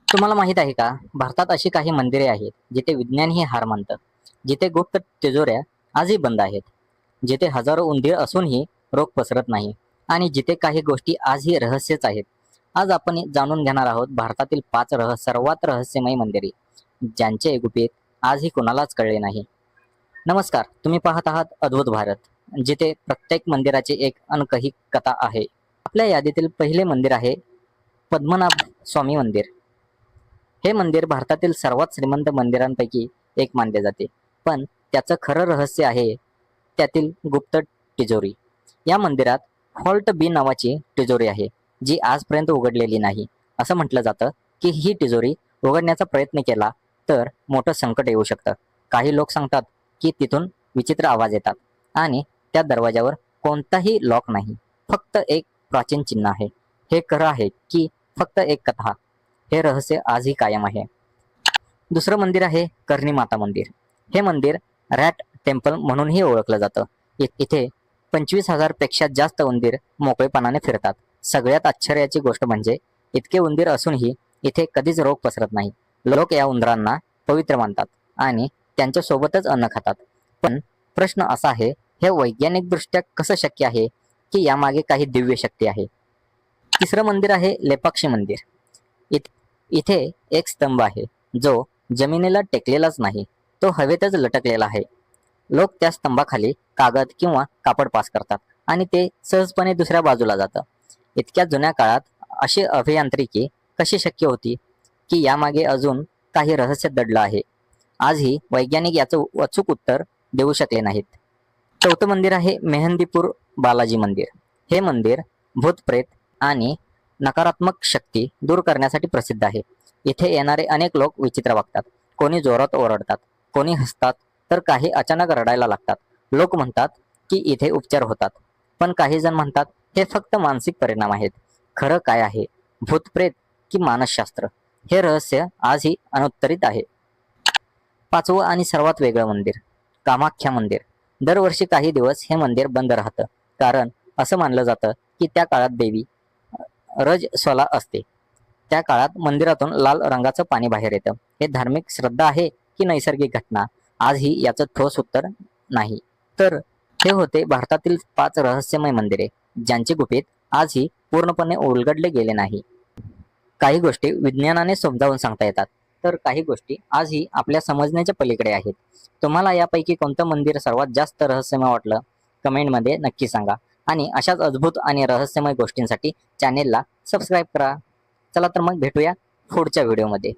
तुम्हाला माहित आहे का, भारतात अशी काही मंदिरे आहेत जिथे विज्ञान ही हार मानतं, जिथे गुप्त तिजोऱ्या आजही बंद आहेत, जिथे हजारो उंदीर असूनही रोग पसरत नाही आणि जिथे काही गोष्टी आजही रहस्यच आहेत. आज आपण जाणून घेणार आहोत भारतातील सर्वात रहस्यमय मंदिरे, ज्यांचे गुपित आजही कोणालाच कळले नाही. नमस्कार, तुम्ही पाहत आहात अद्भुत भारत, जिथे प्रत्येक मंदिराची एक अनकही कथा आहे. आपल्या यादीतील पहिले मंदिर आहे पद्मनाभ स्वामी मंदिर. हे मंदिर भारतातील सर्वात श्रीमंत मंदिरांपैकी एक मानले जाते, पण त्याचं खरं रहस्य आहे त्यातील गुप्त तिजोरी. या मंदिरात हॉल्ट बी नावाची तिजोरी आहे, जी आजपर्यंत उघडलेली नाही. असं म्हटलं जातं की ही तिजोरी उघडण्याचा प्रयत्न केला तर मोठं संकट येऊ शकतं. काही लोक सांगतात की तिथून विचित्र आवाज येतात आणि त्या दरवाजावर कोणताही लॉक नाही, फक्त एक प्राचीन चिन्ह आहे. हे खरं आहे की फक्त एक कथा? हे रहस्य आजही कायम आहे. दुसरं मंदिर आहे कर्णी माता मंदिर. हे मंदिर रॅट टेम्पल म्हणूनही ओळखलं जातं. इथे 25,000 पेक्षा जास्त उंदीर मोकळेपणाने फिरतात. सगळ्यात आश्चर्याची गोष्ट म्हणजे इतके उंदीर असूनही इथे कधीच रोग पसरत नाही. लोक या उंदरांना पवित्र मानतात आणि त्यांच्या सोबतच अन्न खातात. पण प्रश्न असा आहे, हे वैज्ञानिकदृष्ट्या कसं शक्य आहे की यामागे काही दिव्य शक्ती आहे? तिसरं मंदिर आहे लेपाक्षी मंदिर. इथे एक स्तंभ आहे जो जमिनीला टेकलेलाच नाही, तो हवेतच लटकलेला आहे. लोक त्या स्तंभाखाली कागद किंवा कापड पास करतात आणि ते सहजपणे दुसऱ्या बाजूला जातं. इतक्या जुन्या काळात अशी अभियांत्रिकी कशी शक्य होती की यामागे अजून काही रहस्य दडलं आहे? आजही वैज्ञानिक याचं अचूक उत्तर देऊ शकले नाहीत. चौथं मंदिर आहे मेहंदीपूर बालाजी मंदिर. हे मंदिर भूतप्रेत आणि नकारात्मक शक्ती दूर करण्यासाठी प्रसिद्ध आहे. इथे येणारे अनेक लोक विचित्र वागतात. कोणी जोरात ओरडतात, कोणी हसतात, तर काही अचानक रडायला लागतात. लोक म्हणतात की इथे उपचार होतात, पण काही जण म्हणतात हे फक्त मानसिक परिणाम आहेत. खरं काय आहे? भूतप्रेत की मानसशास्त्र? हे रहस्य आजही अनुत्तरित आहे. पाचवं आणि सर्वात वेगळं मंदिर कामाख्या मंदिर. दरवर्षी काही दिवस हे मंदिर बंद राहतं, कारण असं मानलं जातं की त्या काळात देवी रजस्वला असते. त्या काळात मंदिरातून लाल रंगाचं पाणी बाहेर येतं. हे धार्मिक श्रद्धा आहे की नैसर्गिक घटना? आजही याचं ठोस उत्तर नाही. तर हे होते भारतातील 5 रहस्यमय मंदिरे, ज्यांचे गुपित आजही पूर्णपणे उलगडले गेले नाही. काही गोष्टी विज्ञानाने समजावून सांगता येतात, तर काही गोष्टी आजही आपल्या समजण्याच्या पलीकडे आहेत. तुम्हाला यापैकी कोणतं मंदिर सर्वात जास्त रहस्यमय वाटलं? कमेंटमध्ये नक्की सांगा. आणि अशाच अद्भुत आणि रहस्यमय गोष्टींसाठी चॅनेलला सबस्क्राईब करा. चला तर मग भेटूया पुढच्या व्हिडिओमध्ये.